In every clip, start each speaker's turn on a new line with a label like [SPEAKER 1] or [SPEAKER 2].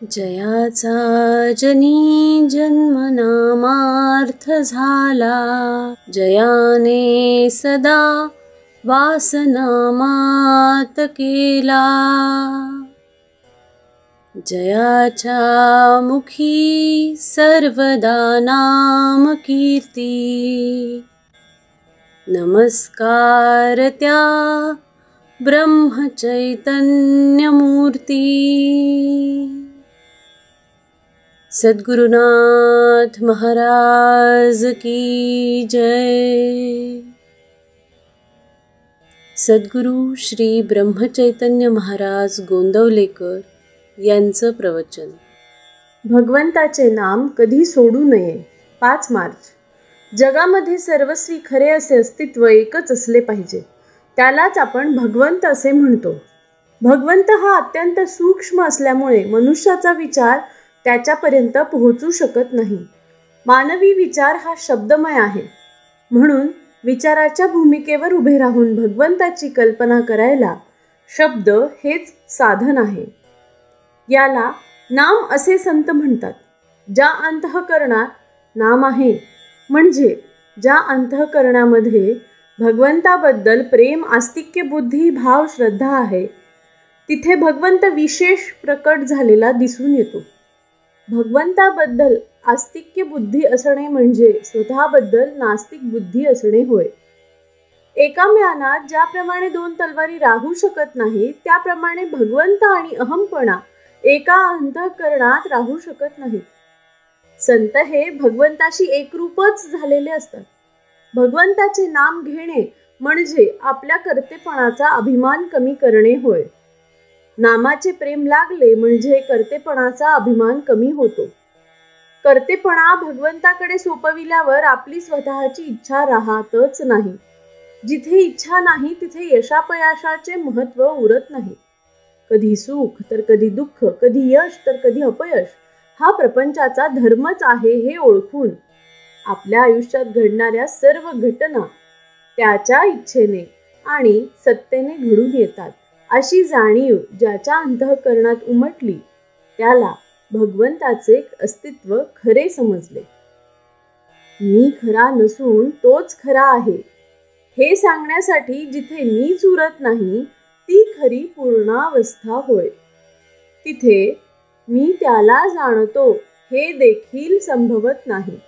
[SPEAKER 1] जयाचा जनी जन्मनामार्थ झाला, जयाने सदा वासनामात केला. जयाच्या मुखी सर्वदा नाम कीर्ती, नमस्कार त्या ब्रह्मचैतन्य मूर्ती. सद्गुरुनाथ महाराज की जय. सद्गुरु श्री ब्रह्मचैतन्य महाराज गोंदवलेकर यांचं प्रवचन.
[SPEAKER 2] भगवंताचे नाम कधी सोडू नये. 5 मार्च. जगामध्ये सर्वस्वी खरे असे अस्तित्व एकच असले पाहिजे. त्यालाच आपण भगवंत असे म्हणतो. भगवंत हा अत्यंत सूक्ष्म असल्यामुळे मनुष्याचा विचार त्याच्यापर्यंत पोहोचू शकत नाही. मानवी विचार हा शब्दमय आहे. म्हणून विचाराच्या भूमिकेवर उभे राहून भगवंताची कल्पना करायला शब्द हेच साधन आहे. याला नाम असे संत म्हणतात. ज्या अंतःकरणात नाम आहे, म्हणजे ज्या अंतःकरणामध्ये भगवंताबद्दल प्रेम, आस्तिक्य, बुद्धी, भाव, श्रद्धा आहे, तिथे भगवंत विशेष प्रकट झालेला दिसून येतो. भगवंताबद्दल आस्तिक्य बुद्धी असणे म्हणजे स्वतःबद्दल नास्तिक बुद्धी असणे होय. एका म्यानात ज्याप्रमाणे 2 तलवारी राहू शकत नाही, त्याप्रमाणे भगवंत आणि अहमपणा एका अंतःकरणात राहू शकत नाहीत. संत हे भगवंताशी एकरूपच झालेले असतात. भगवंताचे नाम घेणे म्हणजे आपल्या कर्तेपणाचा अभिमान कमी करणे होय. नामाचे प्रेम लागले म्हणजे कर्तेपणाचा अभिमान कमी होतो. कर्तेपणा भगवंताकडे सोपविल्यावर आपली स्वतःची इच्छा राहतच नाही. जिथे इच्छा नाही तिथे यशापयशाचे महत्त्व उरत नाही. कधी सुख तर कधी दुःख, कधी यश तर कधी अपयश, हा प्रपंचाचा धर्मच आहे हे ओळखून आपल्या आयुष्यात घडणाऱ्या सर्व घटना त्याच्या इच्छेने आणि सत्तेने घडून येतात, अशी जाणीव ज्याच्या अंतःकरणात उमटली त्याला भगवंताचे अस्तित्व खरे समजले. मी खरा नसून तोच खरा आहे हे सांगण्यासाठी जिथे मीच उरत नाही, ती खरी पूर्णावस्था होय. तिथे मी त्याला जाणतो हे देखील संभवत नाही.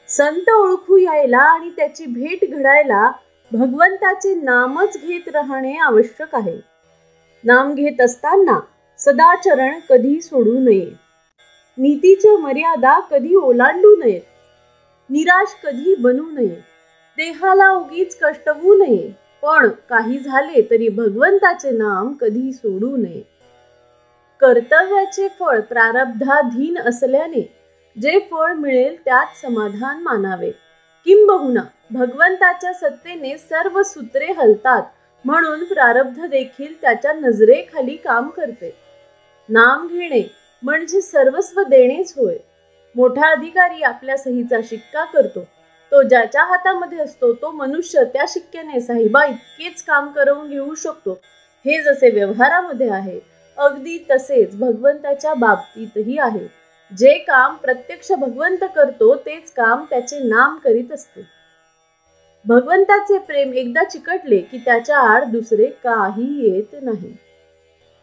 [SPEAKER 2] संत ओळखू यायला आणि त्याची भेट घडायला भगवंताचे नामच घेत राहणे आवश्यक आहे. नाम घेत असताना सदाचरण कधी सोडू नये. नीतीच्या मर्यादा कधी ओलांडू नयेत. निराश कधी बनू नये. देहाला उगीच कष्टवू नये. पण काही झाले तरी भगवंताचे नाम कधी सोडू नये. कर्तव्याचे फळ प्रारब्धाधीन असल्याने जे फळ मिळेल त्यात समाधान मानावे. किंबहुना भगवंताच्या सत्तेने सर्व सूत्रे हलतात, म्हणून प्रारब्ध देखील त्याच्या नजरेखाली काम करते. नाम घेणे म्हणजे सर्वस्व देणेच होय. मोठा अधिकारी आपल्या सहीचा शिक्का करतो. तो ज्याच्या हातामध्ये असतो तो मनुष्य त्या शिक्क्याने साहेबा इतकेच काम करवून घेऊ शकतो. हे जसे व्यवहारामध्ये आहे, अगदी तसेच भगवंताच्या बाबतीतही आहे. जे काम प्रत्यक्ष भगवंत करतो तेच काम त्याचे नाम करीत असते. भगवंताचे प्रेम एकदा चिकटले की त्याच्या आड दुसरे काही येत नाही.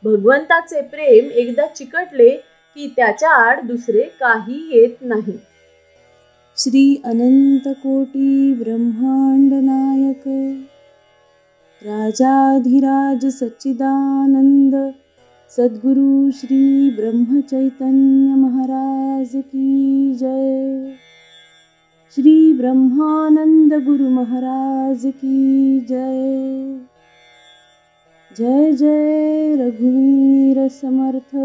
[SPEAKER 2] भगवंताचे प्रेम एकदा चिकटले की त्याच्या आड दुसरे काही येत नाही.
[SPEAKER 1] श्री अनंत कोटी ब्रह्मांड नायक राजाधिराज सच्चिदानंद सद्गुरु श्री ब्रह्मचैतन्य महाराज की जय. श्री ब्रह्मानंद गुरु महाराज की जय. जय जय रघुवीर समर्थ.